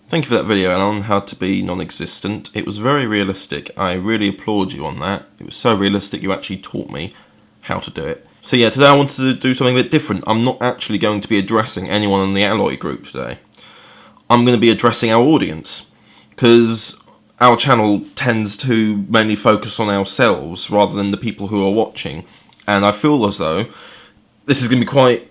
Thank you for that video, Alan, on how to be non-existent. It was very realistic. I really applaud you on that. It was so realistic you actually taught me how to do it. So yeah, today I wanted to do something a bit different. I'm not actually going to be addressing anyone in the A.L.O.Y group today. I'm going to be addressing our audience, because our channel tends to mainly focus on ourselves rather than the people who are watching. And I feel as though this is going to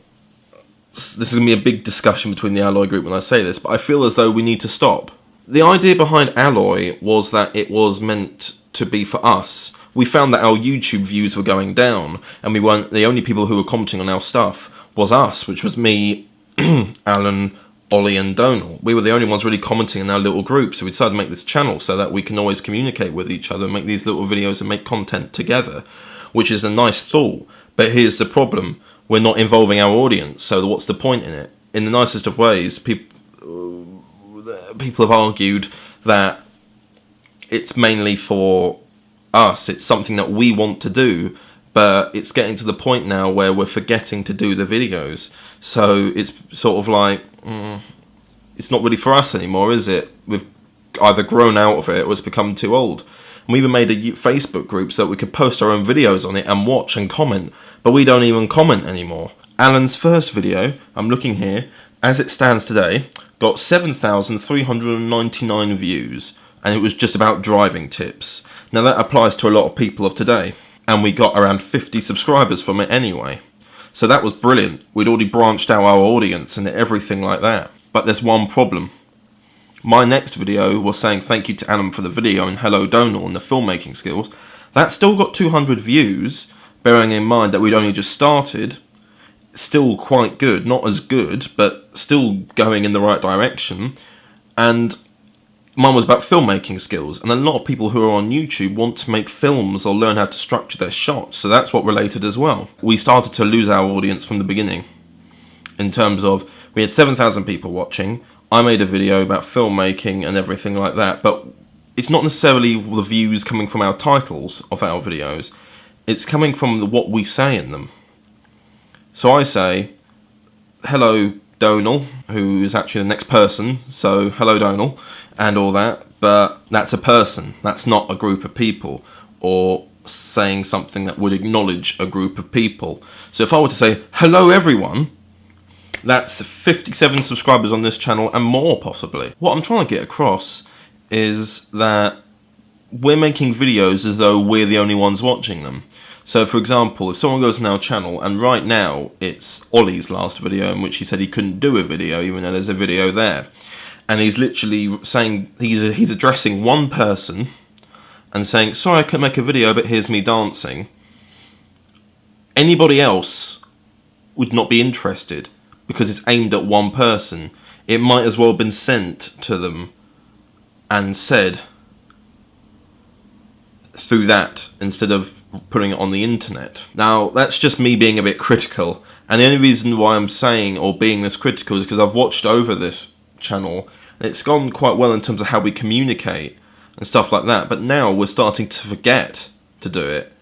be a big discussion between the A.L.O.Y group when I say this, but I feel as though we need to stop. The idea behind A.L.O.Y was that it was meant to be for us. We found that our YouTube views were going down, and we weren't the only people who were commenting on our stuff was us, which was me, Alan, Ollie and Donal. We were the only ones really commenting in our little group, so we decided to make this channel so that we can always communicate with each other, make these little videos and make content together, which is a nice thought. But here's the problem. We're not involving our audience, so what's the point in it? In the nicest of ways, people have argued that it's mainly for us, it's something that we want to do, but it's getting to the point now where we're forgetting to do the videos. So it's sort of like, it's not really for us anymore, is it? We've either grown out of it or it's become too old. And we even made a Facebook group so that we could post our own videos on it and watch and comment. But we don't even comment anymore. Alan's first video, I'm looking here, as it stands today, got 7,399 views, and it was just about driving tips. Now that applies to a lot of people of today, and we got around 50 subscribers from it anyway. So that was brilliant. We'd already branched out our audience and everything like that. But there's one problem. My next video was saying thank you to Alan for the video and hello Donal and the filmmaking skills. That still got 200 views, bearing in mind that we'd only just started. Still quite good, not as good, but still going in the right direction. And mine was about filmmaking skills, and a lot of people who are on YouTube want to make films or learn how to structure their shots, so that's what related as well. We started to lose our audience from the beginning, in terms of, we had 7,000 people watching. I made a video about filmmaking and everything like that, but it's not necessarily the views coming from our titles of our videos. It's coming from what we say in them. So I say, hello Donal, who is actually the next person, so hello Donal, and all that, but that's a person, that's not a group of people, or saying something that would acknowledge a group of people. So if I were to say, hello everyone, that's 57 subscribers on this channel and more possibly. What I'm trying to get across is that we're making videos as though we're the only ones watching them. So for example, if someone goes on our channel, and right now it's Ollie's last video in which he said he couldn't do a video even though there's a video there, and he's literally saying, he's addressing one person and saying, sorry I couldn't make a video but here's me dancing. Anybody else would not be interested because it's aimed at one person. It might as well have been sent to them and said through that instead of putting it on the internet. Now that's just me being a bit critical, and the only reason why I'm saying or being this critical is because I've watched over this channel and it's gone quite well in terms of how we communicate and stuff like that, but now we're starting to forget to do it.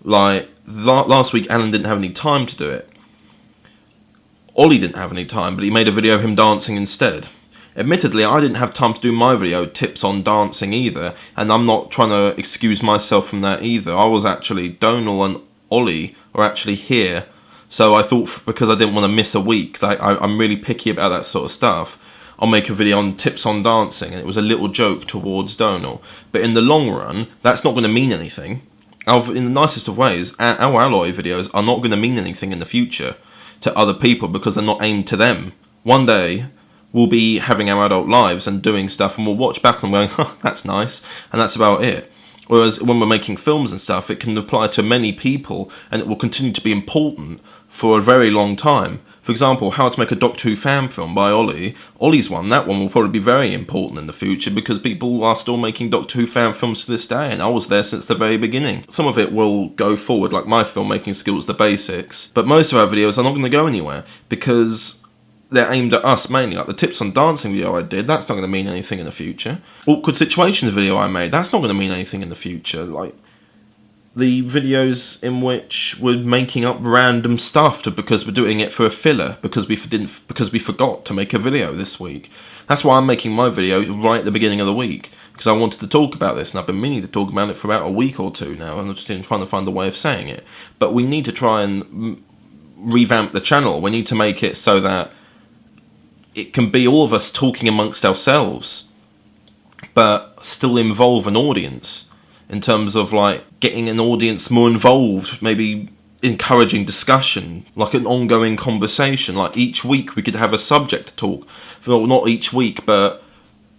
Like last week Alan didn't have any time to do it. Ollie didn't have any time, but he made a video of him dancing instead. Admittedly, I didn't have time to do my video, tips on dancing either, and I'm not trying to excuse myself from that either. I was actually, Donal and Ollie were actually here, so I thought because I didn't want to miss a week, I'm really picky about that sort of stuff, I'll make a video on tips on dancing, and it was a little joke towards Donal. But in the long run, that's not going to mean anything. In the nicest of ways, our A.L.O.Y videos are not going to mean anything in the future to other people because they're not aimed to them. One day we'll be having our adult lives and doing stuff, and we'll watch back and going, oh, that's nice, and that's about it. Whereas when we're making films and stuff, it can apply to many people and it will continue to be important for a very long time. For example, How to Make a Doctor Who fan film by Ollie. Ollie's one, that one will probably be very important in the future because people are still making Doctor Who fan films to this day, and I was there since the very beginning. Some of it will go forward, like my filmmaking skills, the basics, but most of our videos are not going to go anywhere because they're aimed at us mainly. Like the tips on dancing video I did, that's not going to mean anything in the future. Awkward situations video I made, that's not going to mean anything in the future. Like, the videos in which we're making up random stuff because we're doing it for a filler, because we forgot to make a video this week. That's why I'm making my video right at the beginning of the week, because I wanted to talk about this, and I've been meaning to talk about it for about a week or two now, and I'm just trying to find a way of saying it. But we need to try and revamp the channel. We need to make it so that it can be all of us talking amongst ourselves, but still involve an audience, in terms of like getting an audience more involved, maybe encouraging discussion, like an ongoing conversation. Like each week we could have a subject to talk, well, not each week, but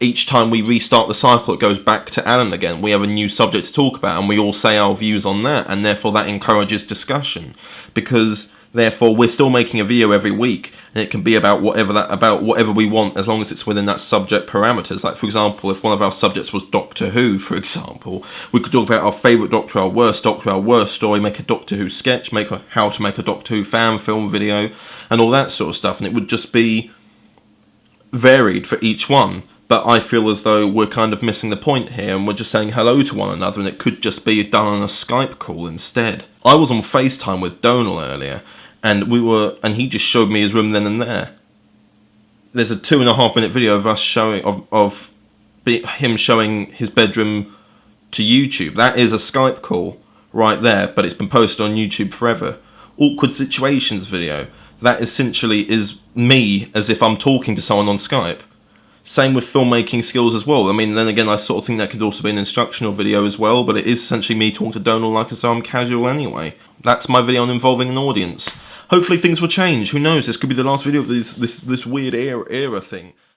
each time we restart the cycle, it goes back to Alan again. We have a new subject to talk about, and we all say our views on that, and therefore that encourages discussion, because therefore we're still making a video every week, and it can be about whatever we want, as long as it's within that subject parameters. Like, for example, if one of our subjects was Doctor Who, for example, we could talk about our favourite Doctor, our worst story, make a Doctor Who sketch, how to make a Doctor Who fan film video, and all that sort of stuff, and it would just be varied for each one. But I feel as though we're kind of missing the point here, and we're just saying hello to one another, and it could just be done on a Skype call instead. I was on FaceTime with Donal earlier, and he just showed me his room then and there. There's a 2.5 minute video of us him showing his bedroom to YouTube. That is a Skype call right there, but it's been posted on YouTube forever. Awkward situations video. That essentially is me as if I'm talking to someone on Skype. Same with filmmaking skills as well. I mean, then again, I sort of think that could also be an instructional video as well, but it is essentially me talking to Donal like as though I'm casual anyway. That's my video on involving an audience. Hopefully things will change. Who knows? This could be the last video of this weird era thing.